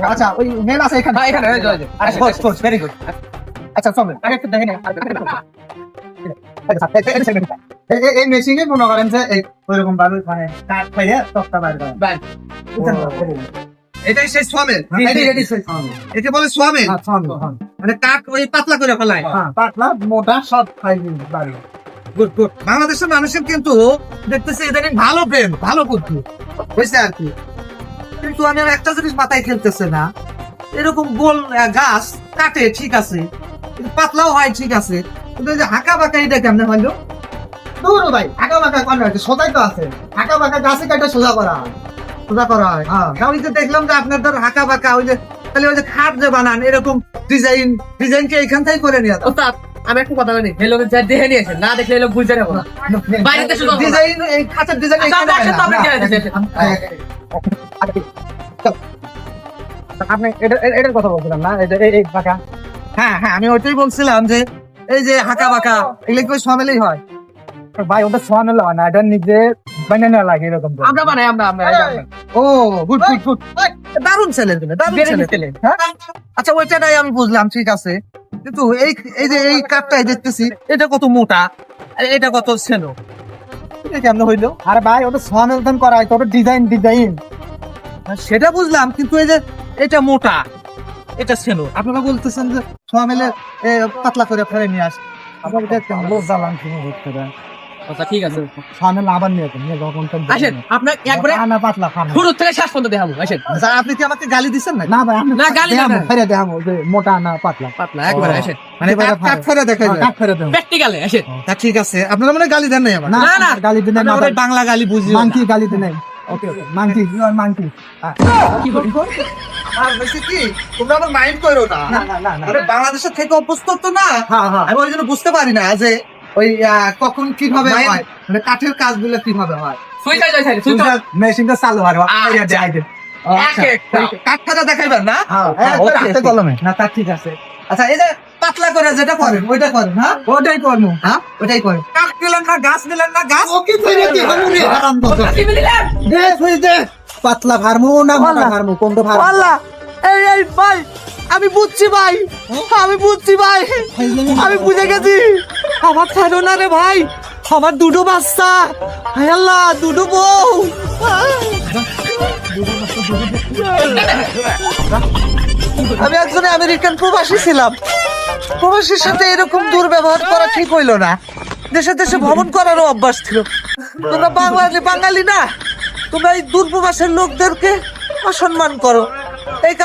আচ্ছা ওই মেল আছে এখানে এখানে আচ্ছা ভেরি গুড আচ্ছা চলেন আগে একটু দেখেন এই মেশিনে মনে করেন যে ওইরকম ভাবে মানে কাঠ পাইয়া তক্তা বাইর করেন এটাই সেই সোয়ামেল এটাই সেই সামনে একে বলে সোয়ামেল মানে কাঠ ওই পাতলা করে ফেলায় হ্যাঁ পাতলা মোটা সব খাইবি বাড়ি গুড গুড বাংলাদেশের মানুষের কিন্তু দেখতেছি ইদানিং ভালো প্রেম ভালো বুদ্ধি বুঝছে আর কি কিন্তু আমি আর একটা জিনিস মাথায় খেলতেছে না এরকম গোল গাছ কাটে ঠিক আছে কিন্তু পাতলাও হয় ঠিক আছে কিন্তু এই যে হাঁকা বাঁকা এটা কেমনে হইলো দূর ভাই আঁকা বাঁকা কোন আছে সোজাই তো আছে আঁকা বাঁকা গাছে কাটা সোজা করা হয় সোজা করা হয় আমি তো দেখলাম যে আপনার ধর হাঁকা বাঁকা ওই যে তাহলে ওই যে খাট যে বানান এরকম ডিজাইন কি এখান থেকে করে নিয়ে ওস্তাদ আমি একটা কথা বলি এই লোকের যা দেখে নিয়েছেন না দেখলে লোক বুঝতে পারবো না বাইরেতে শুধু ডিজাইন এই খাঁচার ডিজাইন আপনি এটার কথা বলছিলাম না এই বাঁকা হ্যাঁ হ্যাঁ আমি ওইটাই বলছিলাম যে এই যে হাঁকা বাঁকা এগুলো কি সমেলেই হয় ভাই ওটা সোয়ানো হয় না এটা নিজে বানানো লাগে এরকম আমরা বানাই আমরা ও গুড গুড গুড দারুণ ছেলে তুমি দারুণ ছেলে হ্যাঁ আচ্ছা ওইটাই আমি বুঝলাম ঠিক আছে কিন্তু এই যে এই কাঠটাই দেখতেছি এটা কত মোটা আর এটা কত ছেলো এটা কেমন হইলো আরে ভাই ওটা সোয়ানো করা হয় ওটা ডিজাইন সেটা বুঝলাম কিন্তু এই যে এটা মোটা এটা ছেলো আপনারা বলতেছেন যে ছোঁয়া মেলে পাতলা করে ফেলে নিয়ে আস আপনার লজ্জা লাগছে বুঝতে পারেন আচ্ছা ঠিক আছে সোয়ানো লাভার নিয়ে যখন আসেন আপনার একবারে না পাতলা খান শুরু থেকে শেষ পর্যন্ত দেখাবো আসেন আচ্ছা, আপনি কি আমাকে গালি দিচ্ছেন না ভাই না, গালি না, না। ফেরে দেখাবো যে মোটা না পাতলা পাতলা একবারে আসেন মানে কাঠ ফেলে দেখাই কাঠ ফেরে দেবো প্র্যাকটিক্যালে আসেন তা ঠিক আছে আপনারা মানে গালি দেন নাই আমার না না, না গালি দিনে না আমরা বাংলা গালি বুঝি মাংকি গালি দিনে ওকে মাংকি ইউ আর মাংকি কি করি আর বেশি কি তোমরা আমার মাইন্ড করো না না না না আরে বাংলাদেশের থেকে অভ্যস্ত তো না হ্যাঁ হ্যাঁ আমি ওই জন্য বুঝতে পারি না যে ওই কখন কিভাবে হয় মানে কাঠের কাজগুলো কিভাবে হয় সুইটা যাই থাকে সুইটা মেশিনটা চালু হয় আচ্ছা। এক কাঠটা দেখাইবেন না হ্যাঁ হাতে কলমে না তা ঠিক আছে আচ্ছা এই যে পাতলা করে যেটা করেন ওইটা করেন হ্যাঁ ওটাই করবো হ্যাঁ ওইটাই করেন কাঠ দিলেন না গাছ দিলেন না গাছ ওকে ফেরে কি হামুরে হারাম তো কি মিলিলেন দে ফেরে দে পাতলা ফার্মু না মোটা ফার্মু কোনটা ফার্মু আল্লাহ এই ভাই আমি বুঝছি ভাই আমি বুঝে গেছি আমার ছাড়ো না রে ভাই আমার দুটো বাচ্চা হায় আল্লাহ দুটো বউ আমি একজন আমেরিকান প্রবাসী ছিলাম প্রবাসীর সাথে এরকম দুর্ব্যবহার করা ঠিক হইলো না দেশে দেশে ভ্রমণ করারও অভ্যাস ছিল তোমরা বাঙালি না তোমরা এই দূরপ্রবাসের লোকদেরকে অসম্মান করো এই